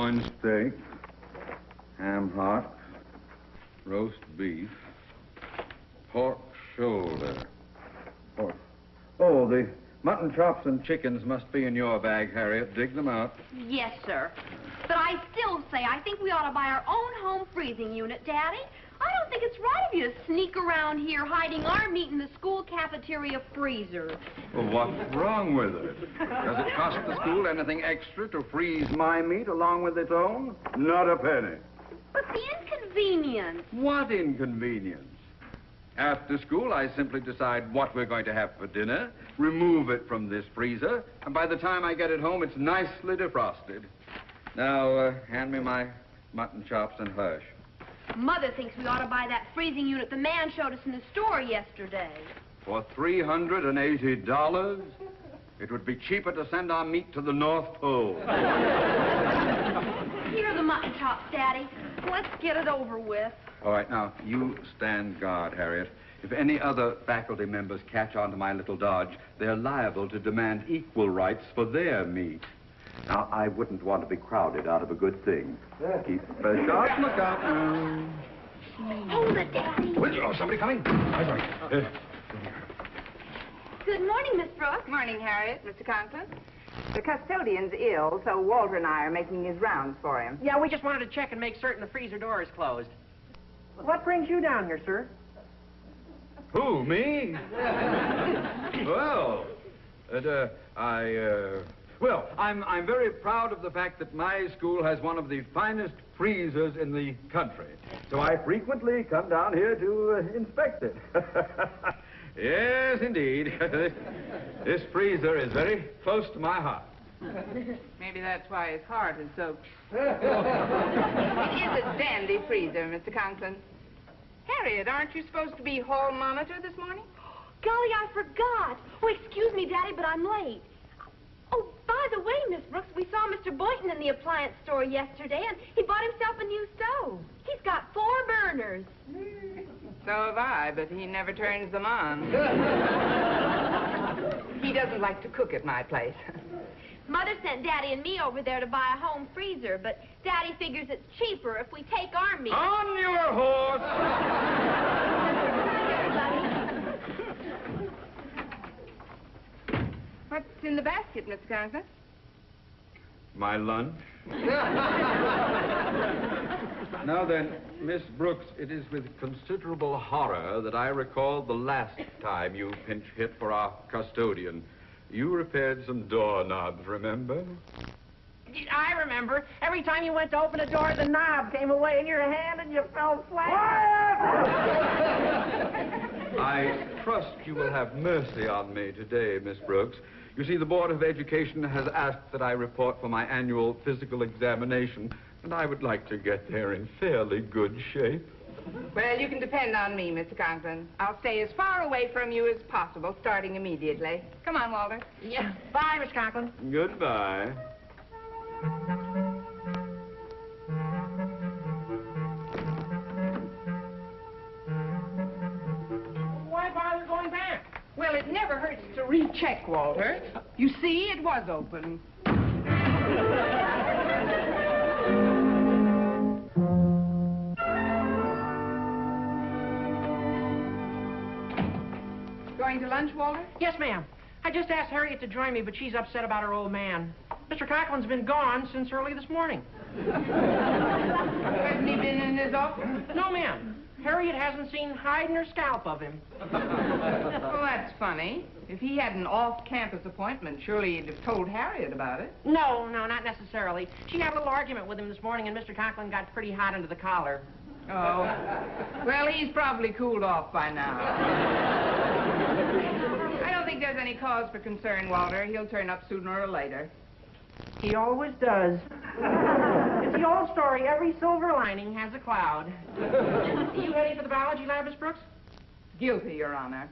Sirloin steak, ham hocks, roast beef, pork shoulder. Oh, the mutton chops and chickens must be in your bag, Harriet. Dig them out. Yes, sir. But I still say I think we ought to buy our own home freezing unit, Daddy. I don't think it's right of you to sneak around here hiding our meat in the school cafeteria freezer. Well, what's wrong with it? Does it cost the school anything extra to freeze my meat along with its own? Not a penny. But the inconvenience. What inconvenience? After school, I simply decide what we're going to have for dinner, remove it from this freezer, and by the time I get it home, it's nicely defrosted. Now, hand me my mutton chops and hush. Mother thinks we ought to buy that freezing unit the man showed us in the store yesterday. For $380? It would be cheaper to send our meat to the North Pole. Here are the mutton chops, Daddy. Let's get it over with. All right, now, you stand guard, Harriet. If any other faculty members catch on to my little dodge, they're liable to demand equal rights for their meat. Now, I wouldn't want to be crowded out of a good thing. Keep a sharp lookout. Hold it, Daddy. Oh, somebody coming? I'm sorry. Good morning, Miss Brooks. Morning, Harriet. Mr. Conklin. The custodian's ill, so Walter and I are making his rounds for him. Yeah, we just wanted to check and make certain the freezer door is closed. What brings you down here, sir? Who, me? Well, I'm very proud of the fact that my school has one of the finest freezers in the country. So I frequently come down here to inspect it. Yes, indeed. This freezer is very close to my heart. Maybe that's why his heart is so... It is a dandy freezer, Mr. Conklin. Harriet, aren't you supposed to be hall monitor this morning? Golly, I forgot. Oh, excuse me, Daddy, but I'm late. Oh, by the way, Miss Brooks, we saw Mr. Boynton in the appliance store yesterday, and he bought himself a new stove. He's got 4 burners. So have I, but he never turns them on. He doesn't like to cook at my place. Mother sent Daddy and me over there to buy a home freezer, but Daddy figures it's cheaper if we take our meat. On your horse! What's in the basket, Mr. Conklin? My lunch. Now then, Miss Brooks, it is with considerable horror that I recall the last time you pinch hit for our custodian. You repaired some doorknobs, remember? I remember. Every time you went to open a door, the knob came away in your hand and you fell flat. I trust you will have mercy on me today, Miss Brooks. You see, the Board of Education has asked that I report for my annual physical examination, and I would like to get there in fairly good shape. Well, you can depend on me, Mr. Conklin. I'll stay as far away from you as possible, starting immediately. Come on, Walter. Yeah. Bye, Miss Conklin. Goodbye. Why bother going back? Well, it never hurts to recheck, Walter. You see, it was open. Going to lunch, Walter? Yes, ma'am. I just asked Harriet to join me, but she's upset about her old man. Mr. Conklin's been gone since early this morning. Hasn't he been in his office? No, ma'am. Harriet hasn't seen hide nor scalp of him. Well, that's funny. If he had an off-campus appointment, surely he'd have told Harriet about it. No, not necessarily. She had a little argument with him this morning, and Mr. Conklin got pretty hot under the collar. Oh. Well, he's probably cooled off by now. I don't think there's any cause for concern, Walter. He'll turn up sooner or later. He always does. It's the old story. Every silver lining has a cloud. You ready for the biology lab, Miss Brooks? Guilty, Your Honor.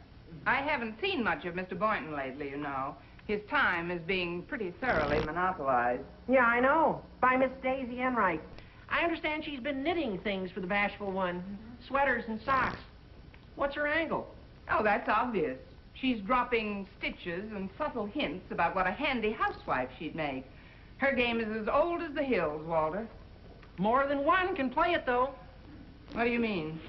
I haven't seen much of Mr. Boynton lately, you know. His time is being pretty thoroughly monopolized. Yeah, I know. By Miss Daisy Enright. I understand she's been knitting things for the bashful one. Sweaters and socks. What's her angle? Oh, that's obvious. She's dropping stitches and subtle hints about what a handy housewife she'd make. Her game is as old as the hills, Walter. More than one can play it, though. What do you mean?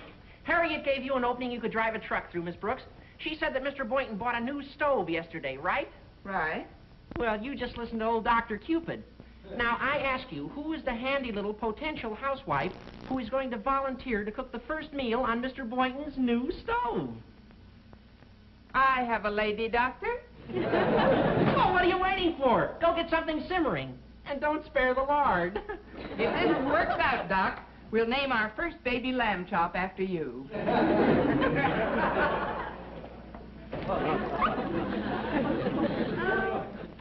Harriet gave you an opening you could drive a truck through, Miss Brooks. She said that Mr. Boynton bought a new stove yesterday, right? Right. Well, you just listened to old Dr. Cupid. Now, I ask you, who is the handy little potential housewife who is going to volunteer to cook the first meal on Mr. Boynton's new stove? I have a lady doctor. Well, what are you waiting for? Go get something simmering. And don't spare the lard. If this works out, Doc, we'll name our first baby lamb chop after you.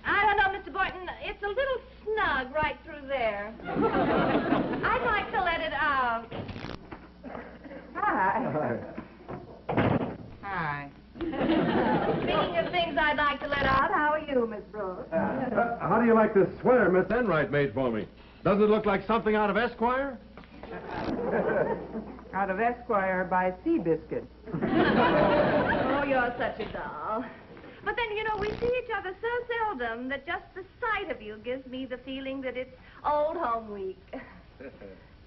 I don't know, Mr. Boynton. It's a little snug right through there. I'd like to let it out. Hi. Hi. Speaking of things I'd like to let out, how are you, Miss Brooks? How do you like this sweater Miss Enright made for me? Doesn't it look like something out of Esquire? Out of Esquire by Seabiscuit. Oh, you're such a doll. But then, you know, we see each other so seldom that just the sight of you gives me the feeling that it's old home week.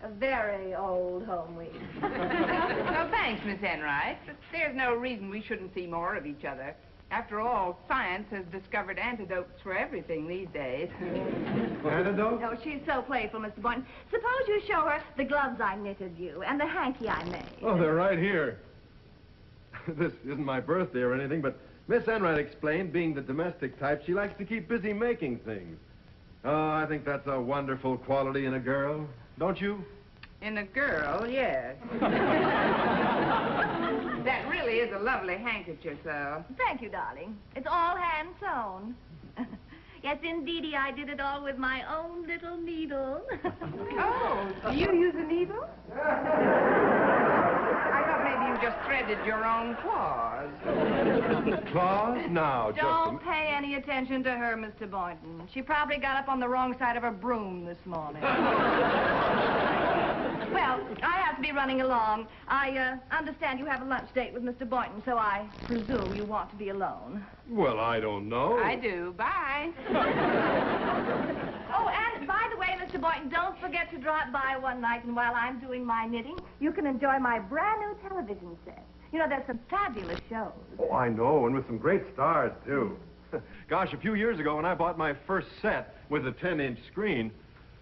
A very old home week. Well, thanks, Miss Enright. There's no reason we shouldn't see more of each other. After all, science has discovered antidotes for everything these days. Antidote? Oh, she's so playful, Mr. Boynton. Suppose you show her the gloves I knitted you and the hanky I made. Oh, they're right here. This isn't my birthday or anything, but Miss Enright explained, being the domestic type, she likes to keep busy making things. Oh, I think that's a wonderful quality in a girl. Don't you? In a girl, yes. That really is a lovely handkerchief, though. Thank you, darling. It's all hand sewn. Yes, indeedy, I did it all with my own little needle. Oh, do you use a needle? I thought maybe you just threaded your own claws. Claws? Now, Don't pay any attention to her, Mr. Boynton. She probably got up on the wrong side of her broom this morning. Well, I have to be running along. I understand you have a lunch date with Mr. Boynton, so I presume you want to be alone. Well, I don't know. I do. Bye. Oh, and by the way, Mr. Boynton, don't forget to drop by one night, and while I'm doing my knitting, you can enjoy my brand new television set. You know, there's some fabulous shows. Oh, I know, and with some great stars, too. Gosh, a few years ago when I bought my first set with a 10-inch screen,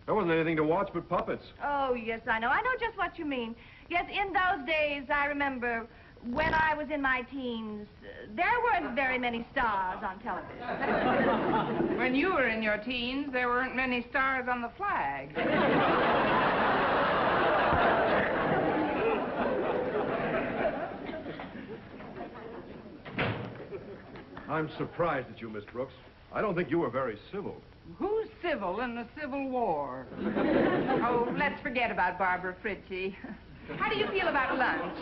there wasn't anything to watch but puppets. Oh, yes, I know. I know just what you mean. Yes, in those days, I remember when I was in my teens, there weren't very many stars on television. When you were in your teens, there weren't many stars on the flag. I'm surprised at you, Miss Brooks. I don't think you were very civil. Who's civil in the Civil War? Oh, let's forget about Barbara Fritchie. How do you feel about lunch?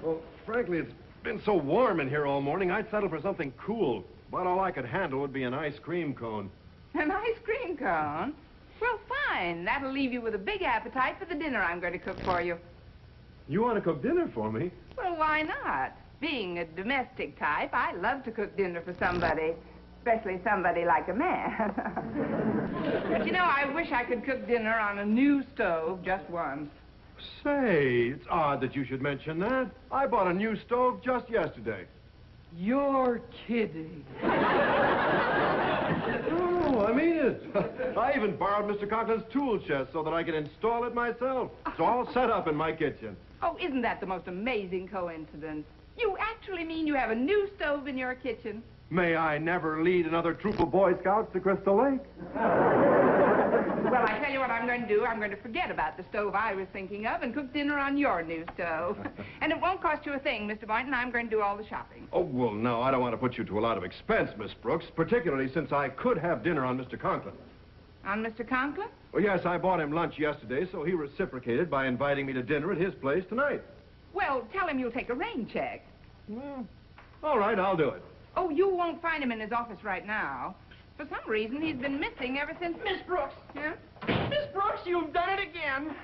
Well, frankly, it's been so warm in here all morning, I'd settle for something cool. But all I could handle would be an ice cream cone. An ice cream cone? Well, fine. That'll leave you with a big appetite for the dinner I'm going to cook for you. You want to cook dinner for me? Well, why not? Being a domestic type, I love to cook dinner for somebody. Especially somebody like a man. But you know, I wish I could cook dinner on a new stove just once. Say, it's odd that you should mention that. I bought a new stove just yesterday. You're kidding. Oh, I mean it. I even borrowed Mr. Conklin's tool chest so that I could install it myself. It's all set up in my kitchen. Oh, isn't that the most amazing coincidence? You actually mean you have a new stove in your kitchen? May I never lead another troop of Boy Scouts to Crystal Lake? Well, I tell you what I'm going to do. I'm going to forget about the stove I was thinking of and cook dinner on your new stove. And it won't cost you a thing, Mr. Boynton. I'm going to do all the shopping. Oh, well, no, I don't want to put you to a lot of expense, Miss Brooks, particularly since I could have dinner on Mr. Conklin. On Mr. Conklin? Well, yes, I bought him lunch yesterday, so he reciprocated by inviting me to dinner at his place tonight. Well, tell him you'll take a rain check. Well, all right, I'll do it. Oh, you won't find him in his office right now. For some reason, he's been missing ever since... Miss Brooks! Yeah? Miss Brooks, you've done it again.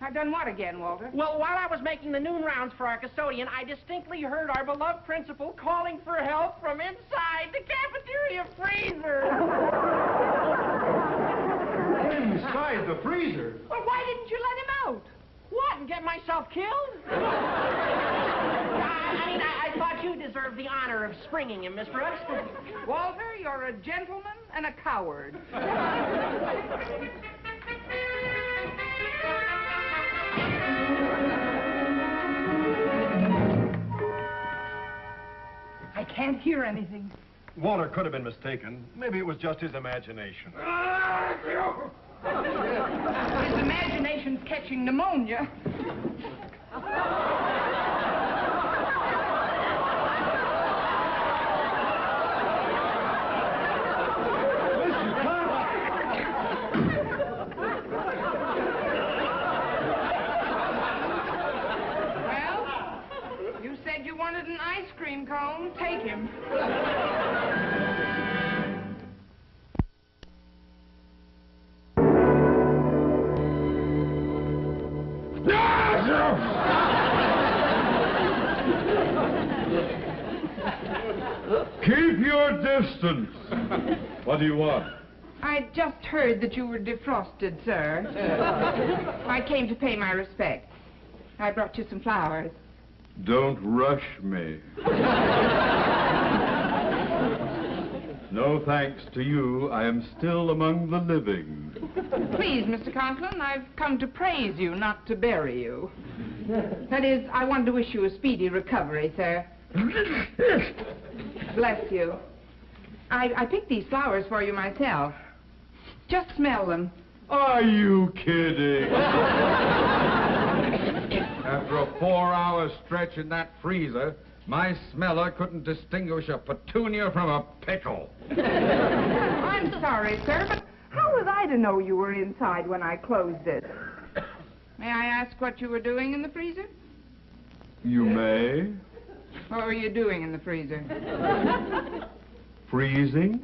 I've done what again, Walter? Well, while I was making the noon rounds for our custodian, I distinctly heard our beloved principal calling for help from inside the cafeteria freezer. Inside the freezer? Well, why didn't you let him out? What, and get myself killed? I thought you deserved the honor of springing him, Miss Brooks. Walter, you're a gentleman and a coward. I can't hear anything. Walter could have been mistaken. Maybe it was just his imagination. His imagination's catching pneumonia. Well, you said you wanted an ice cream cone. Take him. Keep your distance. What do you want? I just heard that you were defrosted, sir. I came to pay my respects. I brought you some flowers. Don't rush me. No thanks to you, I am still among the living. Please, Mr. Conklin, I've come to praise you, not to bury you. That is, I wanted to wish you a speedy recovery, sir. Bless you. I picked these flowers for you myself. Just smell them. Are you kidding? After a 4-hour stretch in that freezer, my smeller couldn't distinguish a petunia from a pickle. I'm sorry, sir, but how was I to know you were inside when I closed it? May I ask what you were doing in the freezer? You may. What were you doing in the freezer? Freezing.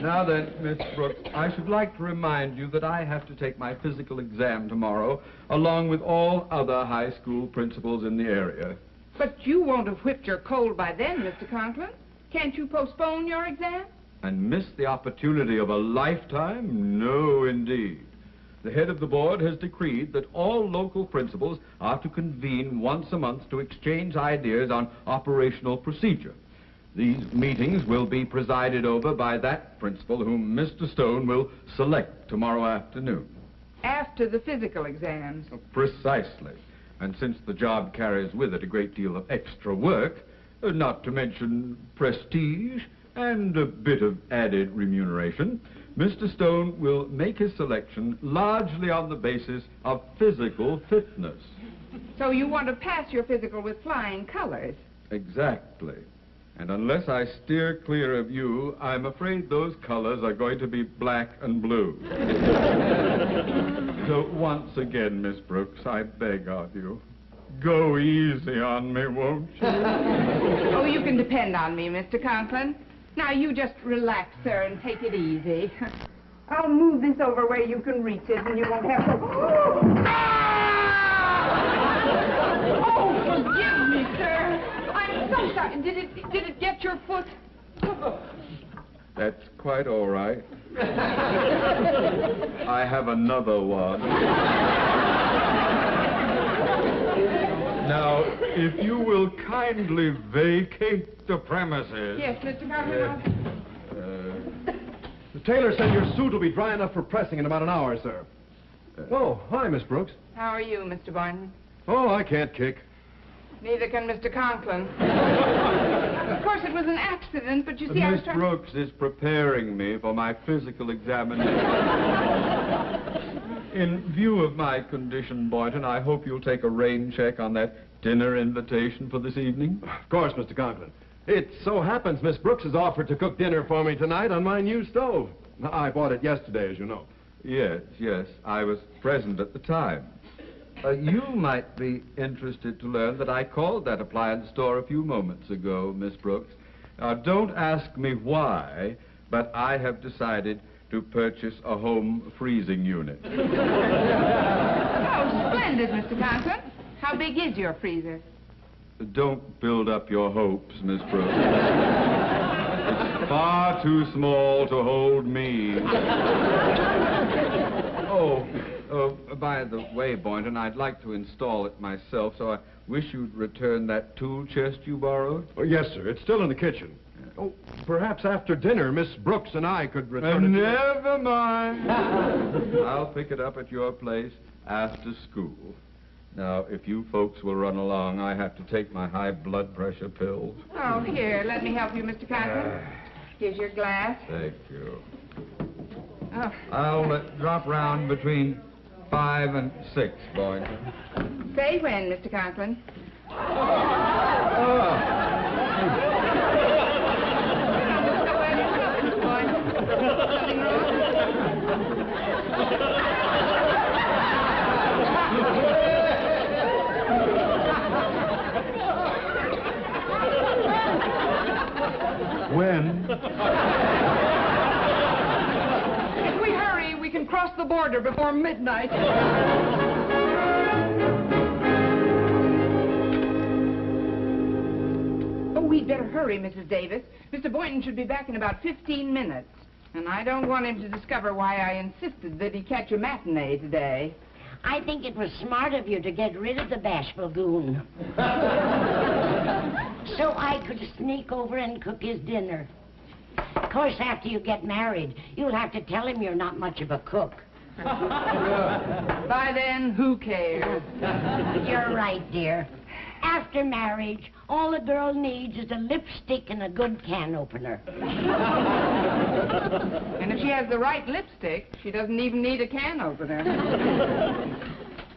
Now then, Miss Brooks, I should like to remind you that I have to take my physical exam tomorrow, along with all other high school principals in the area. But you won't have whipped your cold by then, Mr. Conklin. Can't you postpone your exam? And miss the opportunity of a lifetime? No, indeed. The head of the board has decreed that all local principals are to convene once a month to exchange ideas on operational procedure. These meetings will be presided over by that principal whom Mr. Stone will select tomorrow afternoon. After the physical exams. Precisely. And since the job carries with it a great deal of extra work, not to mention prestige and a bit of added remuneration, Mr. Stone will make his selection largely on the basis of physical fitness. So you want to pass your physical with flying colors? Exactly. And unless I steer clear of you, I'm afraid those colors are going to be black and blue. So once again, Miss Brooks, I beg of you, go easy on me, won't you? Oh, you can depend on me, Mr. Conklin. Now, you just relax, sir, and take it easy. I'll move this over where you can reach it, and you won't have to... Oh, forgive me, sir. I'm so sorry. Did it get your foot? That's quite all right. I have another one. Now, if you will kindly vacate the premises... Yes, Mr. Conklin. The tailor said your suit will be dry enough for pressing in about an hour, sir. Oh, hi, Miss Brooks. How are you, Mr. Boynton? Oh, I can't kick. Neither can Mr. Conklin. Of course, it was an accident, but you see, I was Miss trying... Brooks is preparing me for my physical examination. In view of my condition, Boynton, I hope you'll take a rain check on that dinner invitation for this evening. Of course, Mr. Conklin. It so happens Miss Brooks has offered to cook dinner for me tonight on my new stove. I bought it yesterday, as you know. Yes, I was present at the time. You might be interested to learn that I called that appliance store a few moments ago, Miss Brooks. Now, don't ask me why, but I have decided to purchase a home freezing unit. Oh, splendid, Mr. Conklin. How big is your freezer? Don't build up your hopes, Miss Brooks. It's Far too small to hold me. By the way, Boynton, I'd like to install it myself, so I wish you'd return that tool chest you borrowed. Oh, yes, sir. It's still in the kitchen. Oh, perhaps after dinner, Miss Brooks and I could return it. Never mind. I'll pick it up at your place after school. Now, if you folks will run along, I have to take my high blood pressure pills. Oh, here, let me help you, Mr. Conklin. Here's your glass. Thank you. Oh. I'll drop round between 5 and 6, Boynton. Say when, Mr. Conklin. When? If we hurry, we can cross the border before midnight. Oh, we'd better hurry, Mrs. Davis. Mr. Boynton should be back in about 15 minutes. And I don't want him to discover why I insisted that he catch a matinee today. I think it was smart of you to get rid of the bashful goon. So I could sneak over and cook his dinner. Of course, after you get married, you'll have to tell him you're not much of a cook. By then, who cares? You're right, dear. After marriage, all a girl needs is a lipstick and a good can opener. And if she has the right lipstick, she doesn't even need a can opener.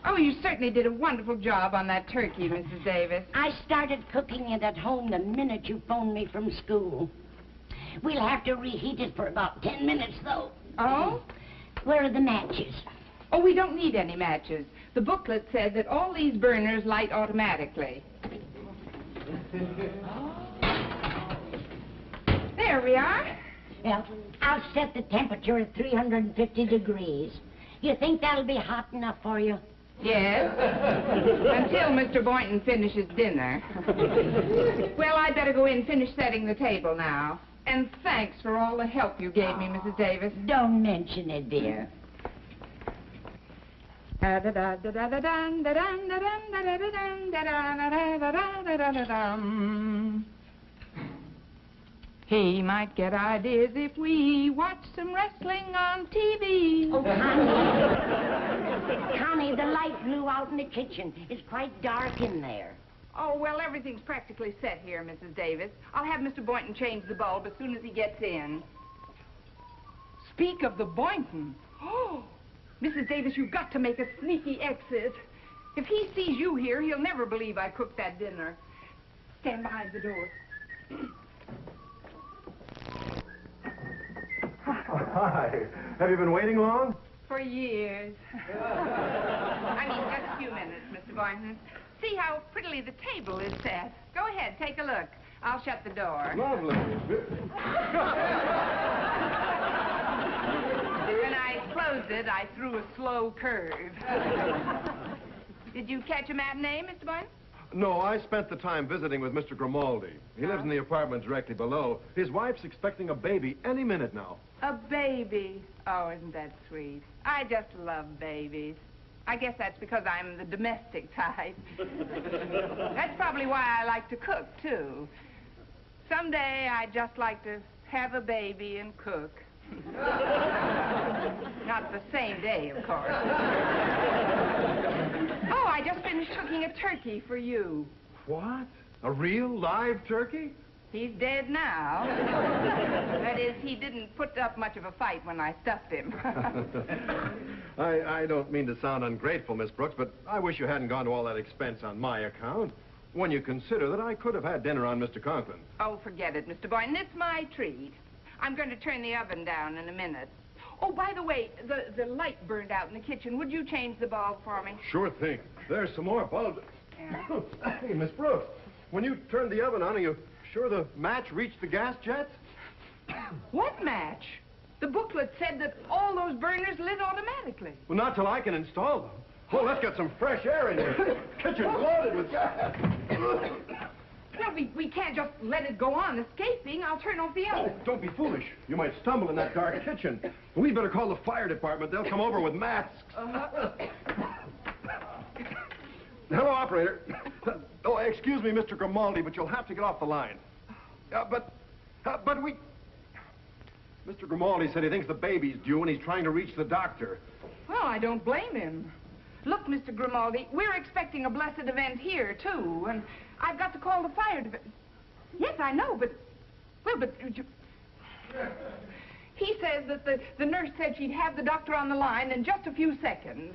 Oh, you certainly did a wonderful job on that turkey, Mrs. Davis. I started cooking it at home the minute you phoned me from school. We'll have to reheat it for about 10 minutes, though. Oh? Where are the matches? Oh, we don't need any matches. The booklet said that all these burners light automatically. There we are. Well, I'll set the temperature at 350 degrees. You think that'll be hot enough for you? Yes. Until Mr. Boynton finishes dinner. Well, I'd better go in and finish setting the table now. And thanks for all the help you gave me, Mrs. Davis. Don't mention it, dear. He might get ideas if we watch some wrestling on TV. Oh, Connie. Connie, the light blew out in the kitchen. It's quite dark in there. Oh, well, everything's practically set here, Mrs. Davis. I'll have Mr. Boynton change the bulb as soon as he gets in. Speak of the Boynton. Oh, Mrs. Davis, you've got to make a sneaky exit. If he sees you here, he'll never believe I cooked that dinner. Stand behind the door. Hi. Have you been waiting long? For years. I mean, just a few minutes, Mr. Boynton. See how prettily the table is set. Go ahead, take a look. I'll shut the door. Lovely. When I closed it, I threw a slow curve. Did you catch a matinee, Mr. Boynton? No, I spent the time visiting with Mr. Grimaldi. He lives in the apartment directly below. His wife's expecting a baby any minute now. A baby. Oh, isn't that sweet? I just love babies. I guess that's because I'm the domestic type. That's probably why I like to cook, too. Someday I'd just like to have a baby and cook. Not the same day, of course. Oh, I just finished cooking a turkey for you. What? A real live turkey? He's dead now. That is, he didn't put up much of a fight when I stuffed him. I don't mean to sound ungrateful, Miss Brooks, but I wish you hadn't gone to all that expense on my account. When you consider that I could have had dinner on Mr. Conklin. Oh, forget it, Mr. Boynton. It's my treat. I'm going to turn the oven down in a minute. Oh, by the way, the light burned out in the kitchen. Would you change the bulb for me? Sure thing. There's some more bulbs. Yeah. Hey, Miss Brooks, when you turned the oven on, are you sure the match reached the gas jets? What match? The booklet said that all those burners lit automatically. Well, not till I can install them. Well, let's get some fresh air in here. Kitchen's loaded with gas. Well, we can't just let it go on escaping. I'll turn off the oven. Oh, don't be foolish. You might stumble in that dark kitchen. We better call the fire department. They'll come over with masks. Hello, operator. Oh, excuse me, Mr. Grimaldi, but you'll have to get off the line. But we... Mr. Grimaldi said he thinks the baby's due and he's trying to reach the doctor. Well, I don't blame him. Look, Mr. Grimaldi, we're expecting a blessed event here, too, and I've got to call the fire division. Yes, I know, but... Well, but... He says that the nurse said she'd have the doctor on the line in just a few seconds.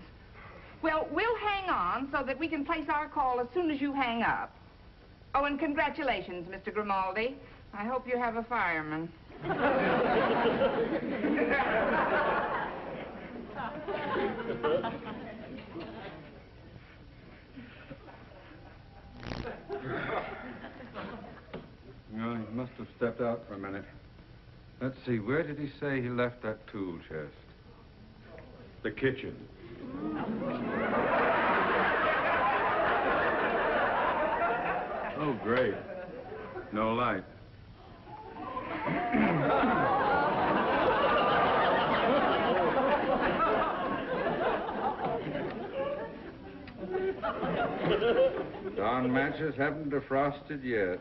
Well, we'll hang on so that we can place our call as soon as you hang up. Oh, and congratulations, Mr. Grimaldi. I hope you have a fireman. Well, he must have stepped out for a minute. Let's see, where did he say he left that tool chest? The kitchen. Oh, great. No light. Darn matches haven't defrosted yet.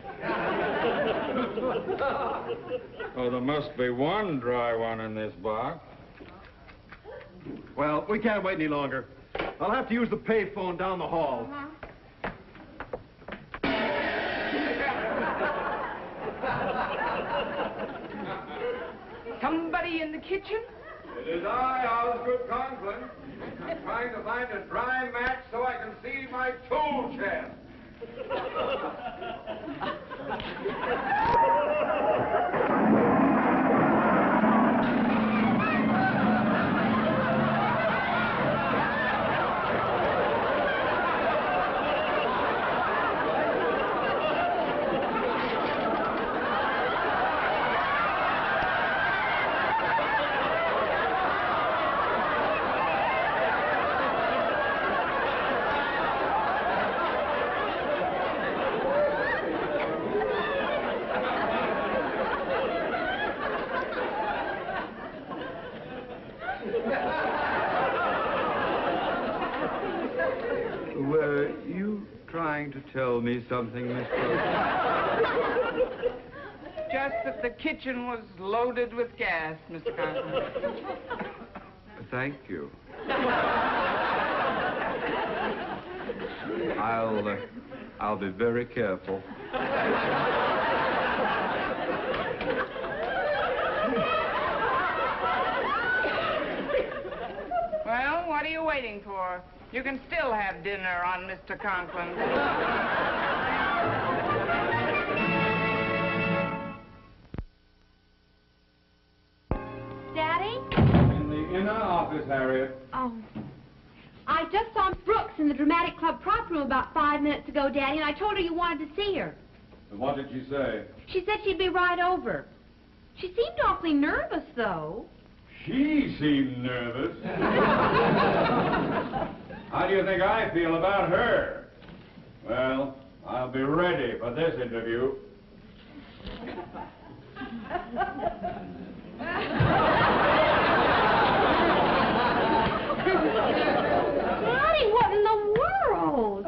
Oh, there must be one dry one in this box. Well, we can't wait any longer. I'll have to use the payphone down the hall. Somebody in the kitchen? It is I, Osgood Conklin. I'm trying to find a dry match so I can see my tool chest. Were you trying to tell me something, Miss Brooks? Just that the kitchen was loaded with gas, Mr. Conklin. Thank you. I'll be very careful. Well, what are you waiting for? You can still have dinner on Mr. Conklin. Daddy? In the inner office, Harriet. Oh. I just saw Brooks in the Dramatic Club prop room about 5 minutes ago, Daddy, and I told her you wanted to see her. And what did she say? She said she'd be right over. She seemed awfully nervous, though. She seemed nervous. How do you think I feel about her? Well, I'll be ready for this interview. Daddy, what in the world?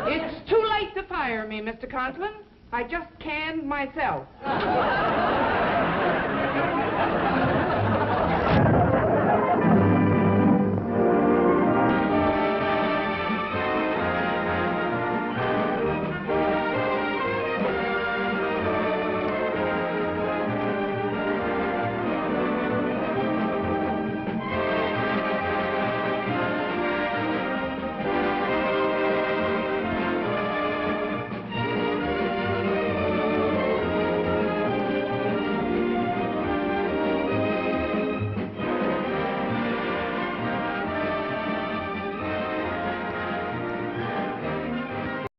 It's too late to fire me, Mr. Conklin. I just canned myself.